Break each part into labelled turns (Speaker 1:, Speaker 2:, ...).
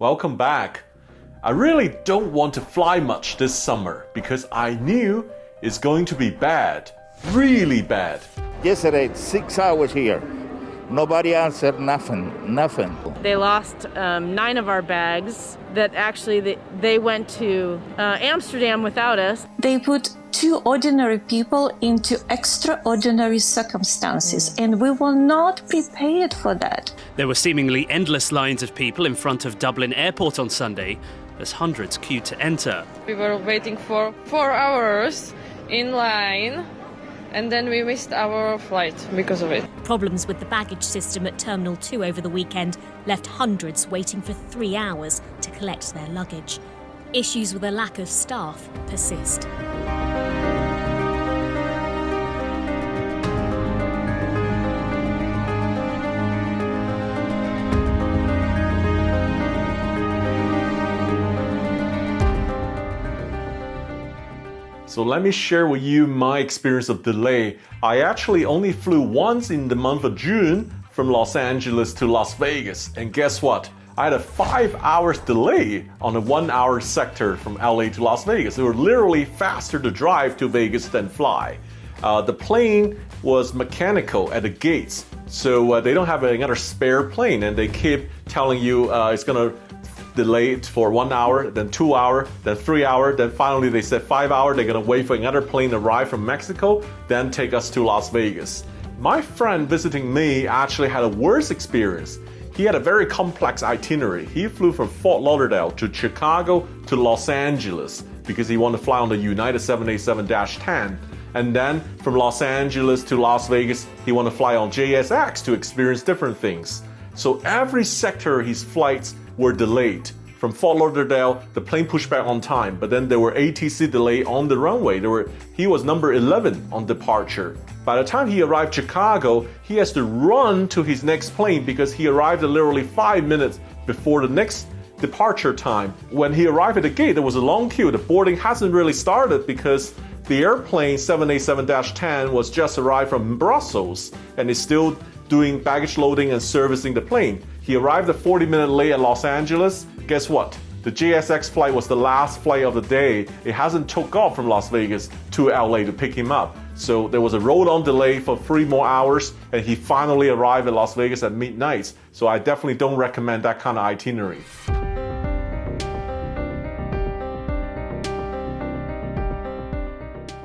Speaker 1: Welcome back. I really don't want to fly much this summer because I knew it's going to be bad, really bad.
Speaker 2: Yesterday, 6 hours here. Nobody answered, nothing.
Speaker 3: They lost 9 of our bags that actually they went to Amsterdam without us.
Speaker 4: They put 2 ordinary people into extraordinary circumstances, and we were not prepared for that.
Speaker 5: There were seemingly endless lines of people in front of Dublin Airport on Sunday, as hundreds queued to enter.
Speaker 6: We were waiting for 4 hours in line, and then we missed our flight because of it.
Speaker 7: Problems with the baggage system at Terminal 2 over the weekend left hundreds waiting for 3 hours to collect their luggage. Issues with a lack of staff persist.
Speaker 1: So let me share with you my experience of delay. I actually only flew once in the month of June from Los Angeles to Las Vegas. And guess what? I had a 5 hours delay on a 1 hour sector from LA to Las Vegas. It was literally faster to drive to Vegas than fly. The plane was mechanical at the gates. So they don't have another spare plane, and they keep telling you it's gonna delay it for 1 hour, then 2 hours, then 3 hours, then finally they said 5 hours. They're gonna wait for another plane to arrive from Mexico, then take us to Las Vegas. My friend visiting me actually had a worse experience. He had a very complex itinerary. He flew from Fort Lauderdale to Chicago to Los Angeles because he wanted to fly on the United 787-10. And then from Los Angeles to Las Vegas, he wanted to fly on JSX to experience different things. So every sector his flights were delayed. From Fort Lauderdale, the plane pushed back on time, but then there were ATC delay on the runway. He was number 11 on departure. By the time he arrived Chicago, he has to run to his next plane because he arrived literally 5 minutes before the next departure time. When he arrived at the gate, there was a long queue. The boarding hasn't really started because the airplane 787-10 was just arrived from Brussels and is still doing baggage loading and servicing the plane. He arrived a 40-minute late at Los Angeles. Guess what? The JSX flight was the last flight of the day. It hasn't took off from Las Vegas to LA to pick him up. So there was a roll-on delay for 3 more hours, and he finally arrived at Las Vegas at midnight. So I definitely don't recommend that kind of itinerary.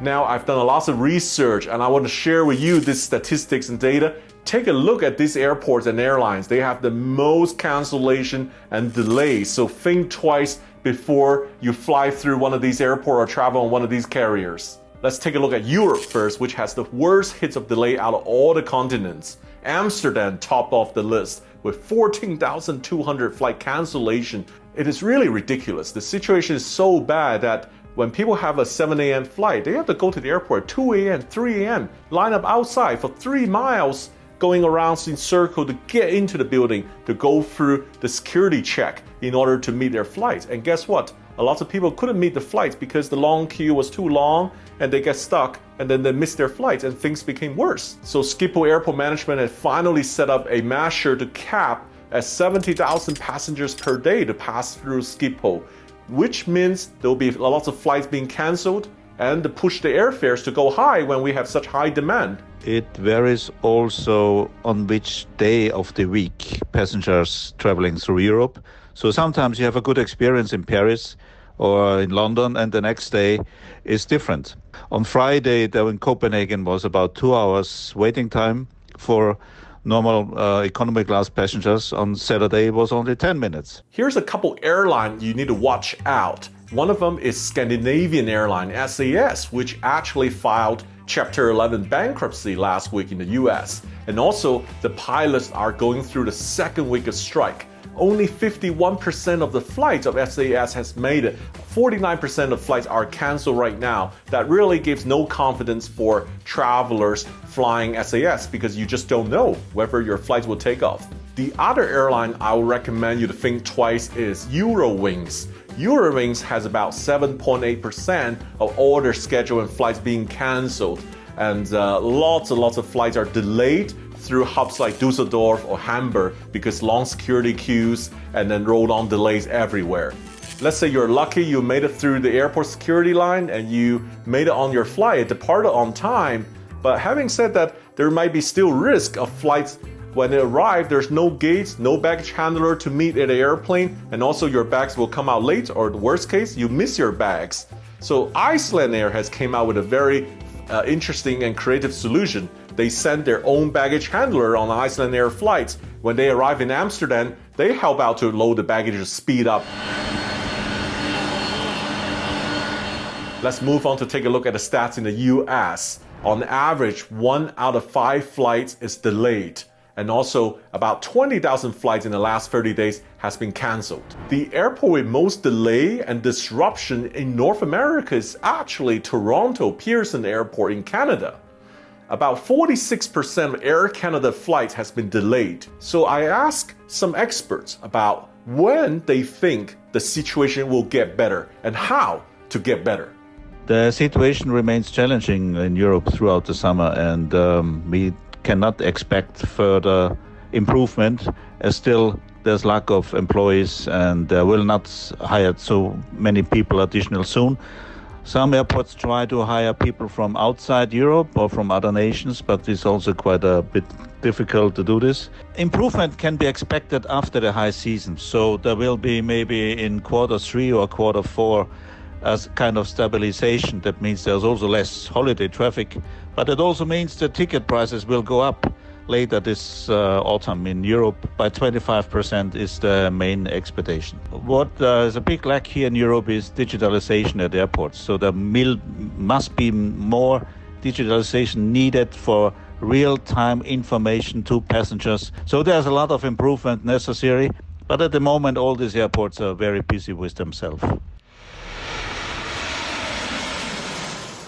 Speaker 1: Now, I've done a lot of research and I want to share with you these statistics and data. Take a look at these airports and airlines. They have the most cancellation and delays. So think twice before you fly through one of these airports or travel on one of these carriers. Let's take a look at Europe first, which has the worst hits of delay out of all the continents. Amsterdam topped off the list with 14,200 flight cancellation. It is really ridiculous. The situation is so bad that when people have a 7 a.m. flight, they have to go to the airport at 2 a.m., 3 a.m., line up outside for 3 miles, going around in circle to get into the building, to go through the security check in order to meet their flights. And guess what? A lot of people couldn't meet the flights because the long queue was too long and they get stuck and then they missed their flights and things became worse. So Schiphol Airport Management had finally set up a measure to cap at 70,000 passengers per day to pass through Schiphol, which means there will be lots of flights being cancelled and to push the airfares to go high when we have such high demand.
Speaker 8: It varies also on which day of the week passengers traveling through Europe. So sometimes you have a good experience in Paris or in London and the next day is different. On Friday, there in Copenhagen was about 2 hours waiting time for normal economy class passengers. On Saturday it was only 10 minutes.
Speaker 1: Here's a couple airlines you need to watch out. One of them is Scandinavian Airline, SAS, which actually filed Chapter 11 bankruptcy last week in the US. And also, the pilots are going through the second week of strike. Only 51% of the flights of SAS has made it. 49% of flights are canceled right now. That really gives no confidence for travelers flying SAS because you just don't know whether your flights will take off. The other airline I would recommend you to think twice is Eurowings. Eurowings has about 7.8% of all their scheduled flights being canceled, and lots and lots of flights are delayed through hubs like Dusseldorf or Hamburg because long security queues and then roll-on delays everywhere. Let's say you're lucky you made it through the airport security line and you made it on your flight, departed on time. But having said that, there might be still risk of flights when it arrives, there's no gates, no baggage handler to meet at the airplane, and also your bags will come out late, or the worst case, you miss your bags. So Icelandair has came out with a very interesting and creative solution. They send their own baggage handler on Icelandair flights. When they arrive in Amsterdam, they help out to load the baggage to speed up. Let's move on to take a look at the stats in the US. On average, 1 out of 5 flights is delayed. And also, about 20,000 flights in the last 30 days has been cancelled. The airport with most delay and disruption in North America is actually Toronto Pearson Airport in Canada. About 46% of Air Canada flights has been delayed. So I asked some experts about when they think the situation will get better and how to get better.
Speaker 8: The situation remains challenging in Europe throughout the summer, and we cannot expect further improvement, as still there's lack of employees and will not hire so many people additional soon. Some airports try to hire people from outside Europe or from other nations, but it's also quite a bit difficult to do this. Improvement can be expected after the high season, so there will be maybe in Q3 or Q4 as kind of stabilization. That means there's also less holiday traffic, but it also means the ticket prices will go up later this autumn in Europe by 25% is the main expectation. What is a big lack here in Europe is digitalization at airports. So there must be more digitalization needed for real-time information to passengers. So there's a lot of improvement necessary, but at the moment all these airports are very busy with themselves.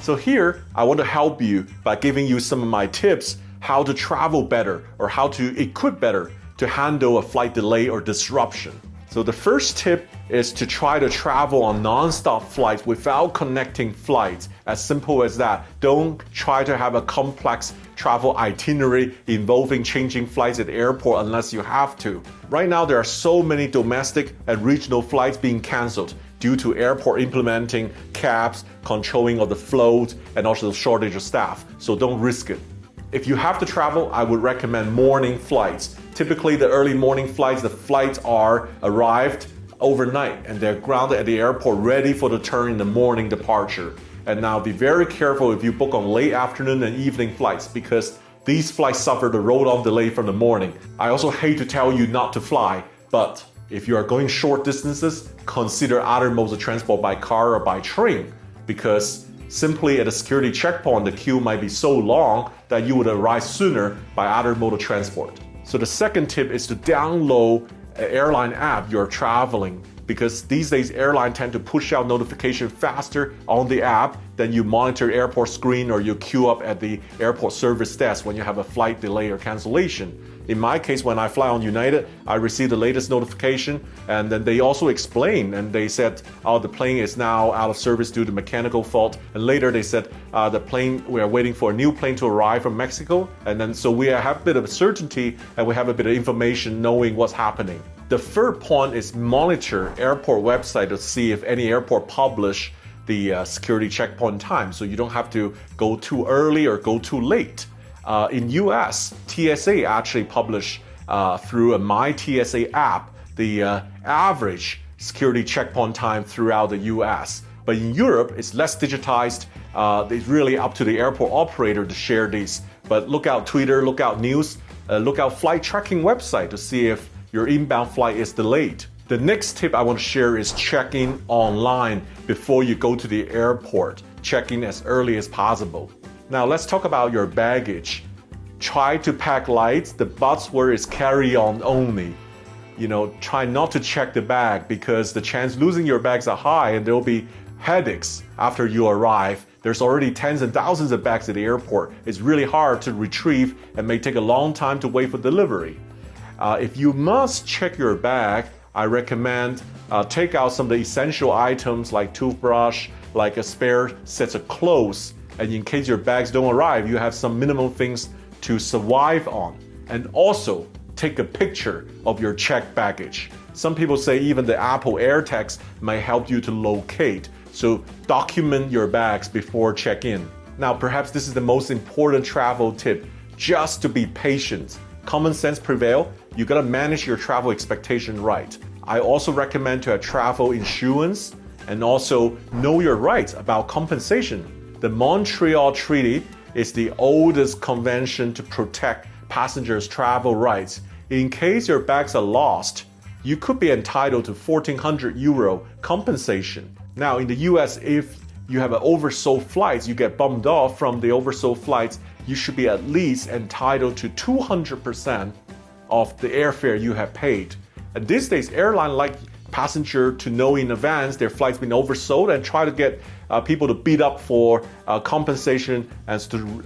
Speaker 1: So here, I want to help you by giving you some of my tips how to travel better or how to equip better to handle a flight delay or disruption. So the first tip is to try to travel on non-stop flights without connecting flights. As simple as that. Don't try to have a complex travel itinerary involving changing flights at the airport unless you have to. Right now, there are so many domestic and regional flights being canceled due to airport implementing caps, controlling of the flows, and also the shortage of staff. So don't risk it. If you have to travel, I would recommend morning flights. Typically, the early morning flights, the flights are arrived overnight and they're grounded at the airport ready for the turn in the morning departure. And now be very careful if you book on late afternoon and evening flights because these flights suffer the roll-on delay from the morning. I also hate to tell you not to fly, but if you are going short distances, consider other modes of transport by car or by train, because simply at a security checkpoint, the queue might be so long that you would arrive sooner by other mode of transport. So the second tip is to download an airline app you're traveling, because these days airlines tend to push out notification faster on the app than you monitor airport screen or you queue up at the airport service desk when you have a flight delay or cancellation. In my case, when I fly on United, I receive the latest notification, and then they also explain, and they said, oh, the plane is now out of service due to mechanical fault. And later they said, we are waiting for a new plane to arrive from Mexico. And then so we have a bit of certainty and we have a bit of information knowing what's happening. The third point is monitor airport website to see if any airport publish the security checkpoint time, so you don't have to go too early or go too late. In US, TSA actually published through a My TSA app the average security checkpoint time throughout the US. But in Europe, it's less digitized. It's really up to the airport operator to share these. But look out Twitter, look out news, look out flight tracking website to see if your inbound flight is delayed. The next tip I want to share is checking online before you go to the airport. Check in as early as possible. Now let's talk about your baggage. Try to pack light. The buzzword is carry-on only. Try not to check the bag because the chance losing your bags are high and there will be headaches after you arrive. There's already tens and thousands of bags at the airport. It's really hard to retrieve and may take a long time to wait for delivery. If you must check your bag, I recommend take out some of the essential items like toothbrush, like a spare sets of clothes. And in case your bags don't arrive, you have some minimum things to survive on. and also take a picture of your checked baggage. Some people say even the Apple AirTags may help you to locate, so document your bags before check-in. Now, perhaps this is the most important travel tip, just to be patient. Common sense prevail, you gotta manage your travel expectation right. I also recommend to have travel insurance and also know your rights about compensation. The Montreal Treaty is the oldest convention to protect passengers' travel rights. In case your bags are lost, you could be entitled to €1,400 compensation. Now, in the US, if you have an oversold flights, you get bumped off from the oversold flights, you should be at least entitled to 200% of the airfare you have paid. And these days, airlines like passenger to know in advance their flight's been oversold and try to get people to bid up for compensation and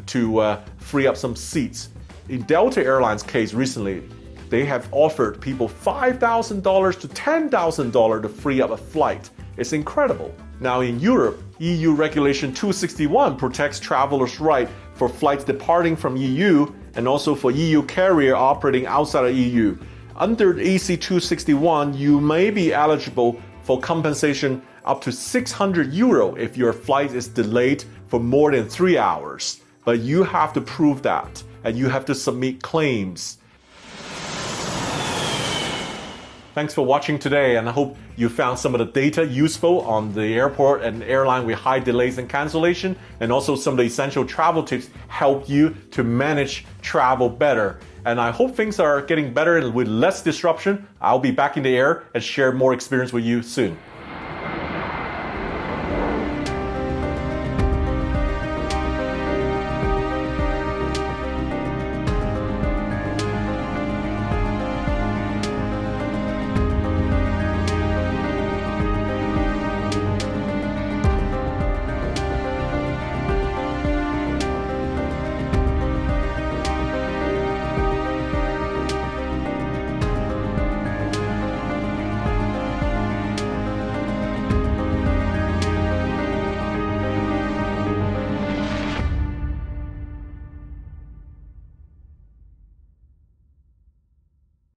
Speaker 1: to free up some seats. In Delta Airlines case recently, they have offered people $5,000 to $10,000 to free up a flight. It's incredible. Now in Europe, EU Regulation 261 protects travelers' right for flights departing from EU and also for EU carrier operating outside of EU. Under AC 261, you may be eligible for compensation up to €600 if your flight is delayed for more than 3 hours. But you have to prove that, and you have to submit claims. Thanks for watching today, and I hope you found some of the data useful on the airport and airline with high delays and cancellation, and also some of the essential travel tips help you to manage travel better. And I hope things are getting better with less disruption. I'll be back in the air and share more experience with you soon.